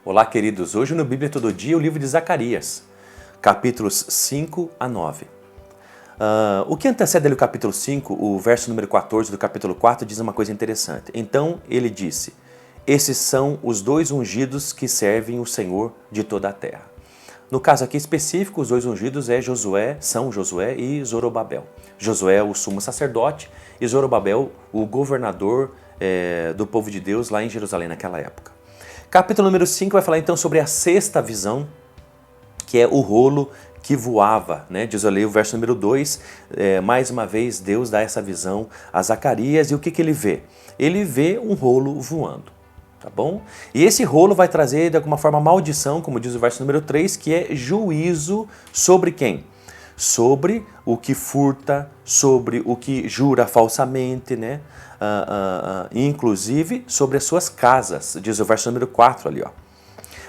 Olá, queridos. Hoje no Bíblia Todo Dia, o livro de Zacarias, capítulos 5 a 9. O que antecede ali o capítulo 5, o verso número 14 do capítulo 4, diz uma coisa interessante. Então ele disse, esses são os dois ungidos que servem o Senhor de toda a terra. No caso aqui específico, os dois ungidos são Josué e Zorobabel. Josué, o sumo sacerdote, e Zorobabel, o governador do povo de Deus lá em Jerusalém naquela época. Capítulo número 5 vai falar então sobre a sexta visão, que é o rolo que voava, né? Diz ali o verso número 2, mais uma vez Deus dá essa visão a Zacarias e o que ele vê? Ele vê um rolo voando, tá bom? E esse rolo vai trazer de alguma forma maldição, como diz o verso número 3, que é juízo sobre quem? Sobre o que furta, sobre o que jura falsamente, né? Inclusive sobre as suas casas, diz o verso número 4 ali, ó.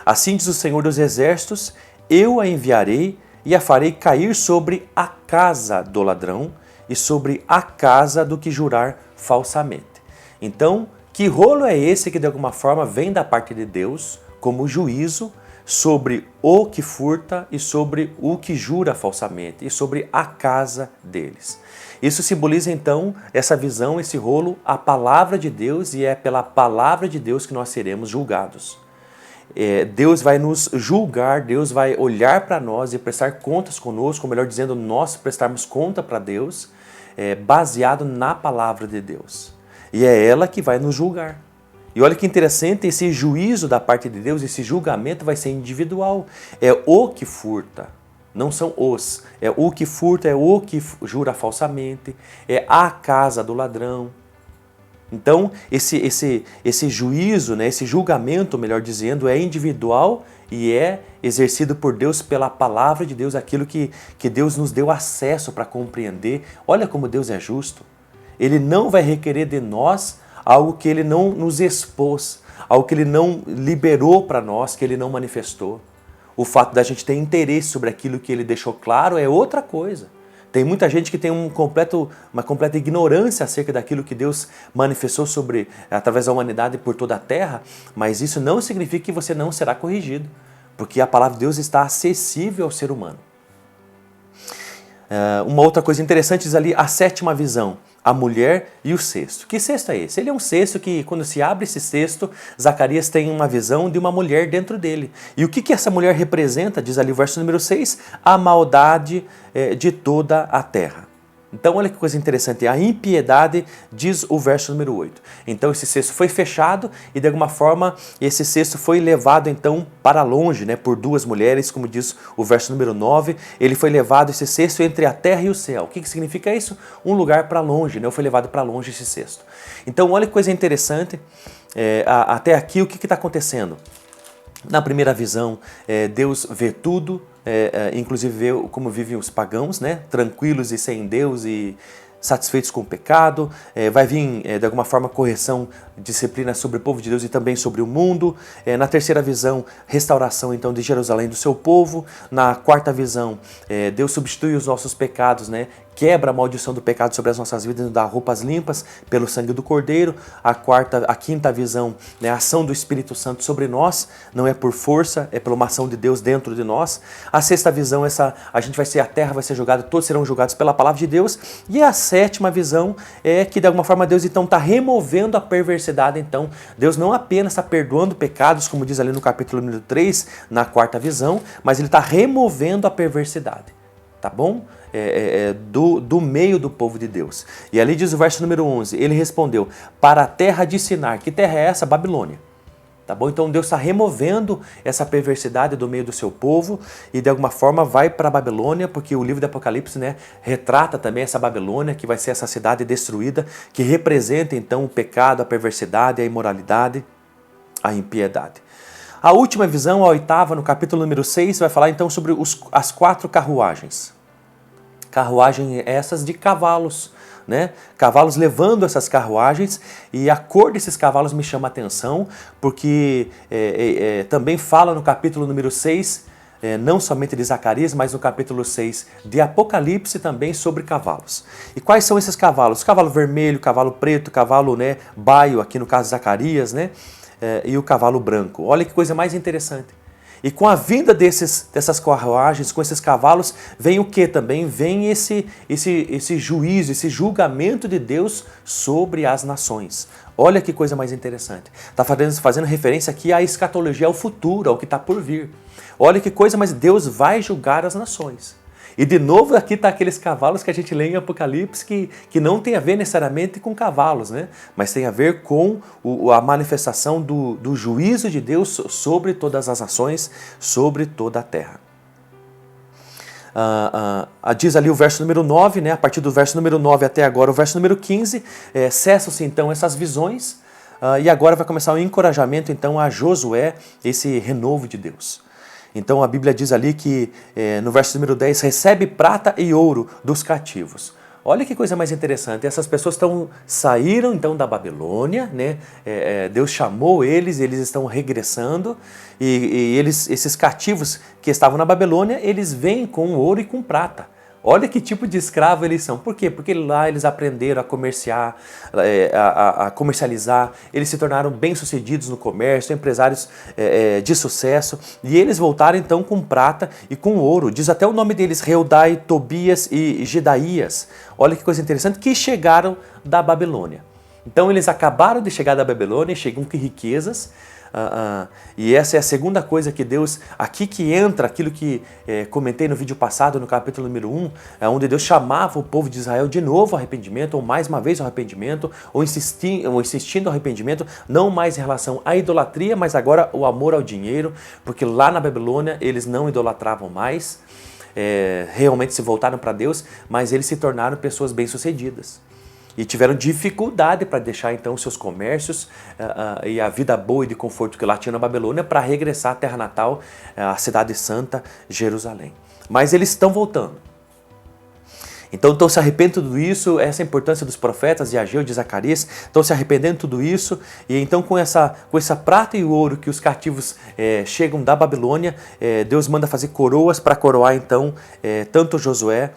Assim diz o Senhor dos Exércitos, eu a enviarei e a farei cair sobre a casa do ladrão e sobre a casa do que jurar falsamente. Então, que rolo é esse que de alguma forma vem da parte de Deus como juízo sobre o que furta e sobre o que jura falsamente e sobre a casa deles? Isso simboliza então essa visão, esse rolo, a palavra de Deus, e é pela palavra de Deus que nós seremos julgados. Deus vai nos julgar, Deus vai olhar para nós e prestar contas conosco, ou melhor dizendo, nós prestarmos conta para Deus, baseado na palavra de Deus. E é ela que vai nos julgar. E olha que interessante, esse juízo da parte de Deus, esse julgamento vai ser individual. É o que furta, não são os. É o que furta, é o que jura falsamente, é a casa do ladrão. Então, esse juízo, né, esse julgamento, melhor dizendo, é individual e é exercido por Deus pela palavra de Deus, aquilo que Deus nos deu acesso para compreender. Olha como Deus é justo. Ele não vai requerer de nós algo que Ele não nos expôs, algo que Ele não liberou para nós, que Ele não manifestou. O fato da gente ter interesse sobre aquilo que Ele deixou claro é outra coisa. Tem muita gente que tem uma completa ignorância acerca daquilo que Deus manifestou através da humanidade por toda a terra, mas isso não significa que você não será corrigido, porque a palavra de Deus está acessível ao ser humano. Uma outra coisa interessante diz ali a sétima visão, a mulher e o cesto. Que cesto é esse? Ele é um cesto que, quando se abre esse cesto, Zacarias tem uma visão de uma mulher dentro dele. E o que essa mulher representa? Diz ali o verso número 6, a maldade de toda a terra. Então olha que coisa interessante, a impiedade diz o verso número 8. Então esse cesto foi fechado e de alguma forma esse cesto foi levado então para longe, né, por duas mulheres, como diz o verso número 9. Ele foi levado, esse cesto, entre a terra e o céu. O que significa isso? Um lugar para longe, né? Foi levado para longe esse cesto. Então olha que coisa interessante, até aqui o que está acontecendo? Na primeira visão, Deus vê tudo, inclusive vê como vivem os pagãos, né? Tranquilos e sem Deus e satisfeitos com o pecado. Vai vir, de alguma forma, correção, disciplina sobre o povo de Deus e também sobre o mundo. Na terceira visão, restauração então de Jerusalém do seu povo. Na quarta visão, Deus substitui os nossos pecados, né? Quebra a maldição do pecado sobre as nossas vidas e nos dá roupas limpas pelo sangue do Cordeiro. A quinta visão, né, a ação do Espírito Santo sobre nós, não é por força, é pela uma ação de Deus dentro de nós. A sexta visão, a terra vai ser julgada, todos serão julgados pela palavra de Deus. E a sétima visão é que de alguma forma Deus então está removendo a perversidade. Então Deus não apenas está perdoando pecados, como diz ali no capítulo número 3, na quarta visão, mas Ele está removendo a perversidade. Tá bom? Do meio do povo de Deus. E ali diz o verso número 11, ele respondeu, para a terra de Sinar. Que terra é essa? Babilônia. Tá bom? Então Deus está removendo essa perversidade do meio do seu povo e de alguma forma vai para a Babilônia, porque o livro do Apocalipse, né, retrata também essa Babilônia, que vai ser essa cidade destruída, que representa então o pecado, a perversidade, a imoralidade, a impiedade. A última visão, a oitava, no capítulo número 6, vai falar então sobre as 4 carruagens. Carruagens essas de cavalos, né? Cavalos levando essas carruagens, e a cor desses cavalos me chama a atenção, porque também fala no capítulo número 6, não somente de Zacarias, mas no capítulo 6 de Apocalipse também sobre cavalos. E quais são esses cavalos? Cavalo vermelho, cavalo preto, cavalo, né, baio, aqui no caso de Zacarias, né? e o cavalo branco. Olha que coisa mais interessante. E com a vinda dessas carruagens, com esses cavalos, vem o que também? Vem esse juízo, esse julgamento de Deus sobre as nações. Olha que coisa mais interessante. Está fazendo referência aqui à escatologia, ao futuro, ao que está por vir. Olha que coisa, mas Deus vai julgar as nações. E de novo aqui está aqueles cavalos que a gente lê em Apocalipse que não tem a ver necessariamente com cavalos, né? Mas tem a ver com a manifestação do juízo de Deus sobre todas as nações, sobre toda a terra. Diz ali o verso número 9, né? A partir do verso número 9 até agora o verso número 15, cessam-se então essas visões e agora vai começar o encorajamento então a Josué, esse renovo de Deus. Então a Bíblia diz ali que no verso número 10, recebe prata e ouro dos cativos. Olha que coisa mais interessante, essas pessoas saíram então da Babilônia, né? Deus chamou eles estão regressando e esses cativos que estavam na Babilônia, eles vêm com ouro e com prata. Olha que tipo de escravo eles são. Por quê? Porque lá eles aprenderam a comerciar, a comercializar, eles se tornaram bem-sucedidos no comércio, empresários de sucesso, e eles voltaram então com prata e com ouro. Diz até o nome deles, Reudai, Tobias e Gedaías. Olha que coisa interessante, que chegaram da Babilônia. Então eles acabaram de chegar da Babilônia e chegam com riquezas. E essa é a segunda coisa que Deus, aqui que entra aquilo que comentei no vídeo passado, no capítulo número 1, onde Deus chamava o povo de Israel de novo ao arrependimento, ou mais uma vez ao arrependimento, ou insistindo ao arrependimento, não mais em relação à idolatria, mas agora o amor ao dinheiro, porque lá na Babilônia eles não idolatravam mais, realmente se voltaram para Deus, mas eles se tornaram pessoas bem-sucedidas. E tiveram dificuldade para deixar então seus comércios e a vida boa e de conforto que lá tinha na Babilônia para regressar à terra natal, à cidade santa, Jerusalém. Mas eles estão voltando. Então estão se arrependendo de tudo isso, essa é a importância dos profetas de Ageu, de Zacarias, estão se arrependendo de tudo isso, e então com essa prata e ouro que os cativos chegam da Babilônia, Deus manda fazer coroas para coroar então tanto Josué,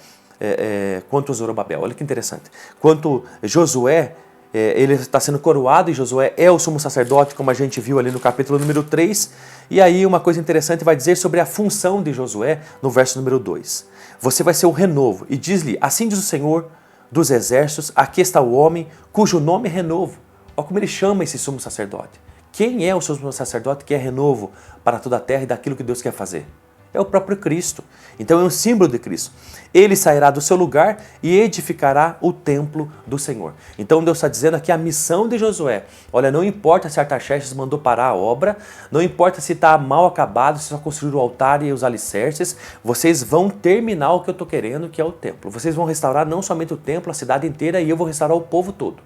quanto Zorobabel. Olha que interessante. Quanto Josué, ele está sendo coroado, e Josué é o sumo sacerdote, como a gente viu ali no capítulo número 3. E aí uma coisa interessante vai dizer sobre a função de Josué no verso número 2. Você vai ser o renovo. E diz-lhe, assim diz o Senhor dos exércitos, aqui está o homem cujo nome é renovo. Olha como ele chama esse sumo sacerdote. Quem é o sumo sacerdote que é renovo para toda a terra e daquilo que Deus quer fazer? É o próprio Cristo. Então é um símbolo de Cristo. Ele sairá do seu lugar e edificará o templo do Senhor. Então Deus está dizendo aqui a missão de Josué. Olha, não importa se Artaxerxes mandou parar a obra, não importa se está mal acabado, se só construíram o altar e os alicerces, vocês vão terminar o que eu estou querendo, que é o templo. Vocês vão restaurar não somente o templo, a cidade inteira, e eu vou restaurar o povo todo.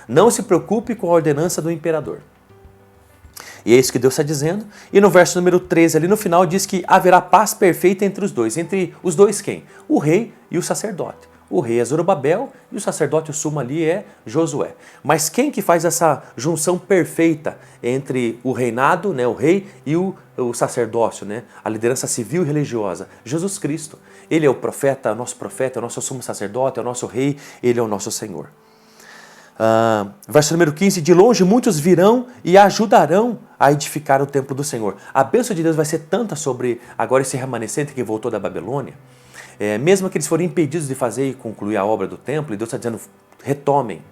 Não se preocupe com a ordenança do imperador. E é isso que Deus está dizendo. E no verso número 13, ali no final, diz que haverá paz perfeita entre os dois. Entre os dois quem? O rei e o sacerdote. O rei é Zorobabel e o sacerdote, o sumo ali, é Josué. Mas quem que faz essa junção perfeita entre o reinado, né, o rei, e o sacerdócio, né, a liderança civil e religiosa? Jesus Cristo. Ele é o profeta, o nosso sumo sacerdote, é o nosso rei, ele é o nosso Senhor. Verso número 15, de longe muitos virão e ajudarão a edificar o templo do Senhor. A bênção de Deus vai ser tanta sobre agora esse remanescente que voltou da Babilônia, mesmo que eles forem impedidos de fazer e concluir a obra do templo, e Deus está dizendo, retomem.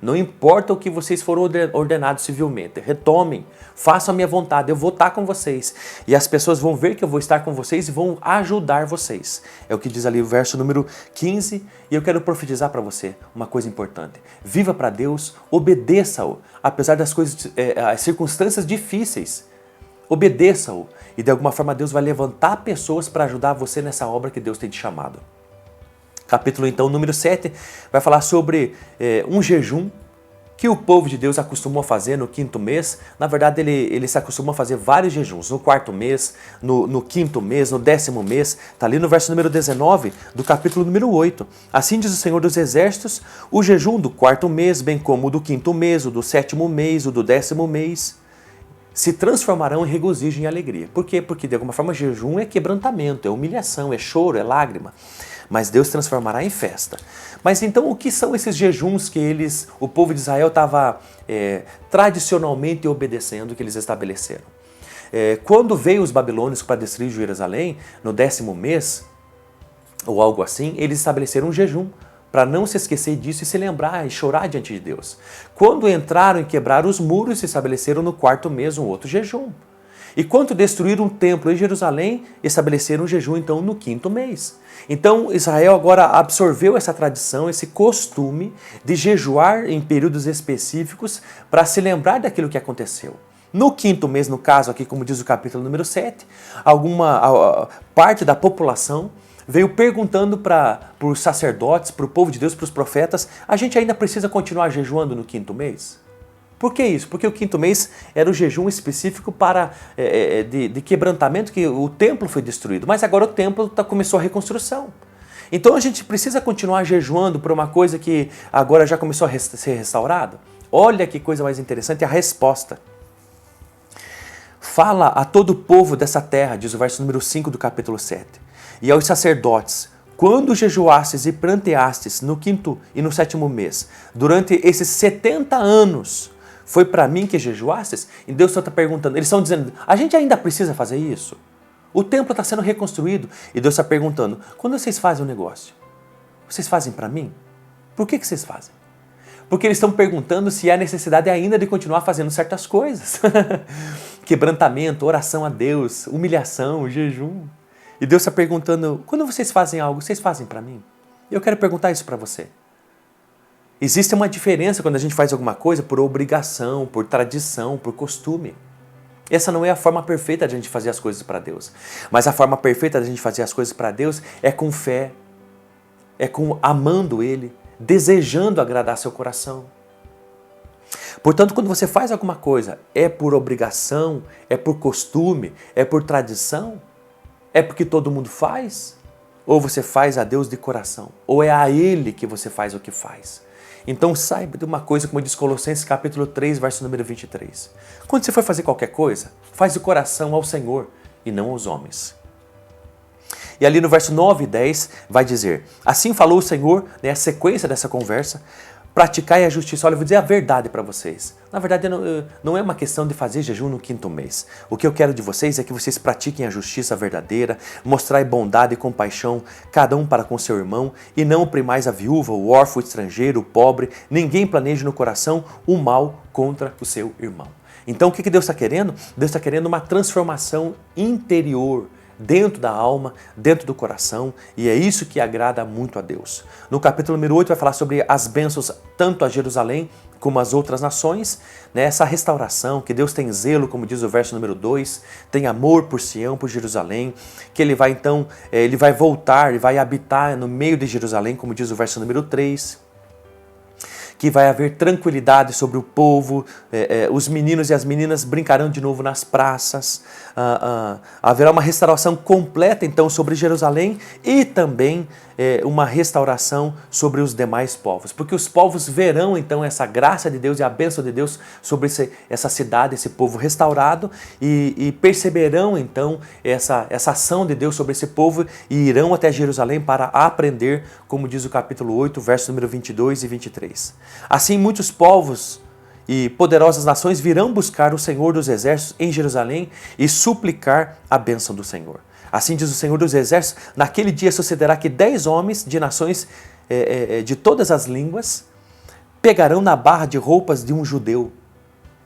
Não importa o que vocês foram ordenados civilmente, retomem, façam a minha vontade, eu vou estar com vocês. E as pessoas vão ver que eu vou estar com vocês e vão ajudar vocês. É o que diz ali o verso número 15, e eu quero profetizar para você uma coisa importante. Viva para Deus, obedeça-o, apesar das coisas, as circunstâncias difíceis. Obedeça-o, e de alguma forma Deus vai levantar pessoas para ajudar você nessa obra que Deus tem te chamado. Capítulo, então, número 7, vai falar sobre um jejum que o povo de Deus acostumou a fazer no 5º mês. Na verdade, ele se acostumou a fazer vários jejuns, no 4º mês, no 5º mês, no 10º mês. Está ali no verso número 19 do capítulo número 8. Assim diz o Senhor dos Exércitos, o jejum do 4º mês, bem como o do 5º mês, o do 7º mês, o do 10º mês, se transformarão em regozijo e em alegria. Por quê? Porque, de alguma forma, jejum é quebrantamento, é humilhação, é choro, é lágrima. mas Deus transformará em festa. Mas então o que são esses jejuns que o povo de Israel estava tradicionalmente obedecendo, que eles estabeleceram? Quando veio os babilônios para destruir Jerusalém, no 10º mês, ou algo assim, eles estabeleceram um jejum, para não se esquecer disso e se lembrar e chorar diante de Deus. Quando entraram e quebraram os muros, se estabeleceram no 4º mês um outro jejum. E quando destruíram o templo em Jerusalém, estabeleceram um jejum então no 5º mês. Então Israel agora absorveu essa tradição, esse costume de jejuar em períodos específicos para se lembrar daquilo que aconteceu. No 5º mês, no caso aqui, como diz o capítulo número 7, alguma parte da população veio perguntando para os sacerdotes, para o povo de Deus, para os profetas, a gente ainda precisa continuar jejuando no 5º mês? Por que isso? Porque o 5º mês era o jejum específico de quebrantamento, que o templo foi destruído, mas agora o templo começou a reconstrução. Então a gente precisa continuar jejuando por uma coisa que agora já começou a ser restaurada? Olha que coisa mais interessante, a resposta. Fala a todo o povo dessa terra, diz o verso número 5 do capítulo 7. E aos sacerdotes, quando jejuastes e pranteastes no 5º e no 7º mês, durante esses 70 anos, foi para mim que jejuastes? E Deus está perguntando, eles estão dizendo, a gente ainda precisa fazer isso? O templo está sendo reconstruído. E Deus está perguntando, quando vocês fazem um negócio, vocês fazem para mim? Por que vocês fazem? Porque eles estão perguntando se há necessidade ainda de continuar fazendo certas coisas. Quebrantamento, oração a Deus, humilhação, jejum. E Deus está perguntando, quando vocês fazem algo, vocês fazem para mim? Eu quero perguntar isso para você. Existe uma diferença quando a gente faz alguma coisa por obrigação, por tradição, por costume. Essa não é a forma perfeita de a gente fazer as coisas para Deus. Mas a forma perfeita de a gente fazer as coisas para Deus é com fé, é com amando Ele, desejando agradar seu coração. Portanto, quando você faz alguma coisa, é por obrigação, é por costume, é por tradição, é porque todo mundo faz? Ou você faz a Deus de coração? Ou é a Ele que você faz o que faz? Então saiba de uma coisa, como diz Colossenses capítulo 3, verso número 23. Quando você for fazer qualquer coisa, faz de coração ao Senhor e não aos homens. E ali no verso 9 e 10 vai dizer, assim falou o Senhor, a sequência dessa conversa, praticai a justiça. Olha, eu vou dizer a verdade para vocês. Na verdade, não é uma questão de fazer jejum no 5º mês. O que eu quero de vocês é que vocês pratiquem a justiça verdadeira, mostrai bondade e compaixão, cada um para com seu irmão, e não oprimais a viúva, o órfão, o estrangeiro, o pobre, ninguém planeje no coração o mal contra o seu irmão. Então, o que Deus está querendo? Deus está querendo uma transformação interior, dentro da alma, dentro do coração, e é isso que agrada muito a Deus. No capítulo número 8 vai falar sobre as bênçãos tanto a Jerusalém como as outras nações, essa restauração, que Deus tem zelo, como diz o verso número 2, tem amor por Sião, por Jerusalém, que ele vai então, ele vai voltar e vai habitar no meio de Jerusalém, como diz o verso número 3, que vai haver tranquilidade sobre o povo, os meninos e as meninas brincarão de novo nas praças, haverá uma restauração completa então sobre Jerusalém e também uma restauração sobre os demais povos, porque os povos verão então essa graça de Deus e a bênção de Deus sobre essa cidade, esse povo restaurado e perceberão então essa ação de Deus sobre esse povo e irão até Jerusalém para aprender, como diz o capítulo 8, verso número 22 e 23. Assim muitos povos e poderosas nações virão buscar o Senhor dos Exércitos em Jerusalém e suplicar a bênção do Senhor. Assim diz o Senhor dos Exércitos, naquele dia sucederá que 10 homens de nações de todas as línguas pegarão na barra de roupas de um judeu.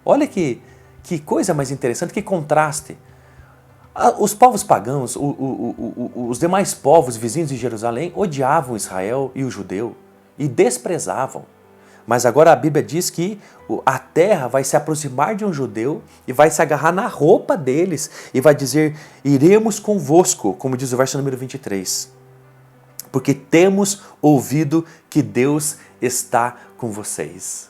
Olha que coisa mais interessante, que contraste. Os povos pagãos, os demais povos vizinhos de Jerusalém odiavam Israel e o judeu e desprezavam. Mas agora a Bíblia diz que a terra vai se aproximar de um judeu e vai se agarrar na roupa deles e vai dizer, iremos convosco, como diz o verso número 23. Porque temos ouvido que Deus está com vocês.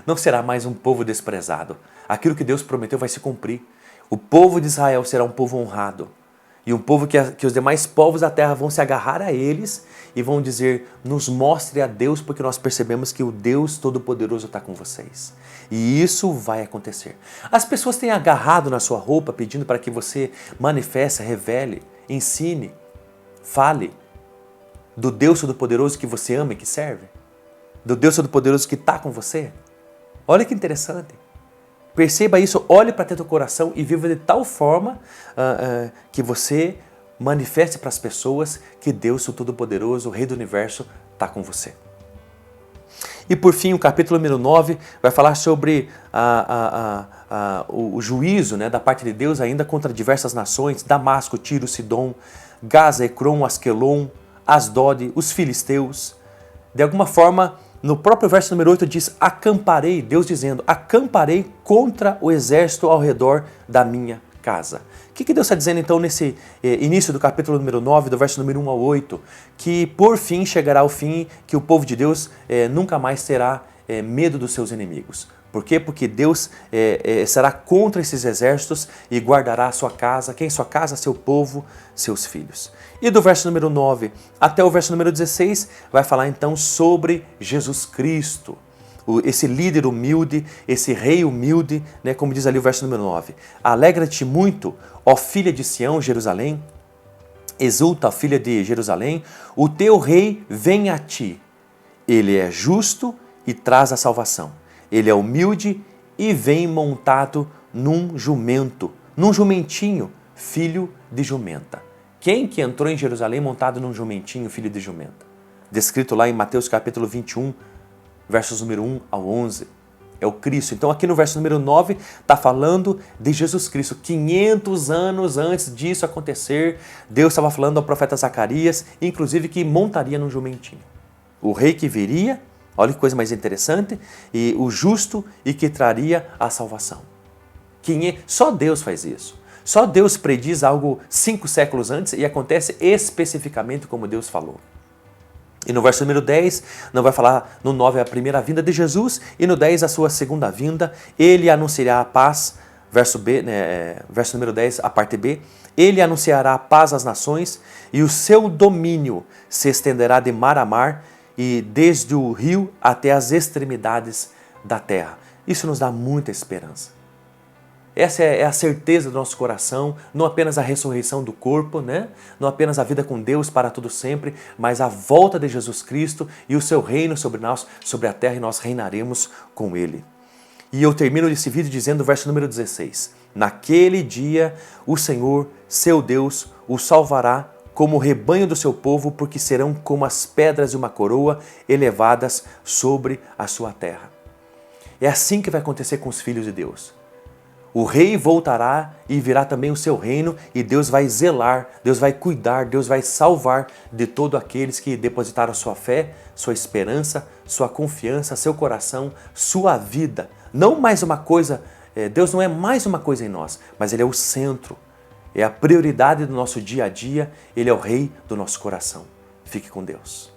Não será mais um povo desprezado. Aquilo que Deus prometeu vai se cumprir. O povo de Israel será um povo honrado. E um povo que os demais povos da terra vão se agarrar a eles e vão dizer, nos mostre a Deus, porque nós percebemos que o Deus Todo-Poderoso está com vocês. E isso vai acontecer. As pessoas têm agarrado na sua roupa, pedindo para que você manifeste, revele, ensine, fale. do Deus Todo-Poderoso que você ama e que serve? Do Deus Todo-Poderoso que está com você? Olha que interessante. Perceba isso, olhe para dentro do coração e viva de tal forma que você manifeste para as pessoas que Deus, o Todo-Poderoso, o Rei do Universo, está com você. E por fim, o capítulo número 9 vai falar sobre o juízo, né, da parte de Deus ainda contra diversas nações, Damasco, Tiro, Sidom, Gaza, Ecrom, Asquelon, Asdod, os filisteus. De alguma forma, no próprio verso número 8 diz, acamparei, Deus dizendo, acamparei contra o exército ao redor da minha casa. O que Deus está dizendo então nesse início do capítulo número 9, do verso número 1 ao 8? Que por fim chegará o fim, que o povo de Deus nunca mais terá medo dos seus inimigos. Por quê? Porque Deus será contra esses exércitos e guardará a sua casa. Quem sua casa? Seu povo, seus filhos. E do verso número 9 até o verso número 16 vai falar então sobre Jesus Cristo. Esse líder humilde, esse rei humilde, né, como diz ali o verso número 9. Alegra-te muito, ó filha de Sião, Jerusalém. Exulta, filha de Jerusalém. O teu rei vem a ti. Ele é justo e traz a salvação. Ele é humilde e vem montado num jumento, num jumentinho, filho de jumenta. Quem que entrou em Jerusalém montado num jumentinho, filho de jumenta? Descrito lá em Mateus capítulo 21, versos número 1 ao 11. É o Cristo. Então aqui no verso número 9 está falando de Jesus Cristo. 500 anos antes disso acontecer, Deus estava falando ao profeta Zacarias, inclusive que montaria num jumentinho. O rei que viria, olha que coisa mais interessante, e o justo e que traria a salvação. Só Deus faz isso. Só Deus prediz algo 5 séculos antes e acontece especificamente como Deus falou. E no verso número 10, não vai falar, no 9 é a primeira vinda de Jesus, e no 10 a sua segunda vinda, ele anunciará a paz, verso B, verso número 10, a parte B, ele anunciará a paz às nações, e o seu domínio se estenderá de mar a mar, e desde o rio até as extremidades da terra. Isso nos dá muita esperança. Essa é a certeza do nosso coração, não apenas a ressurreição do corpo, né? Não apenas a vida com Deus para todo sempre, mas a volta de Jesus Cristo e o seu reino sobre nós, sobre a terra, e nós reinaremos com Ele. E eu termino esse vídeo dizendo o verso número 16. Naquele dia o Senhor, seu Deus, o salvará como o rebanho do seu povo, porque serão como as pedras de uma coroa elevadas sobre a sua terra. É assim que vai acontecer com os filhos de Deus. O rei voltará e virá também o seu reino, e Deus vai zelar, Deus vai cuidar, Deus vai salvar de todos aqueles que depositaram sua fé, sua esperança, sua confiança, seu coração, sua vida. Não mais uma coisa, Deus não é mais uma coisa em nós, mas Ele é o centro, é a prioridade do nosso dia a dia, Ele é o rei do nosso coração. Fique com Deus.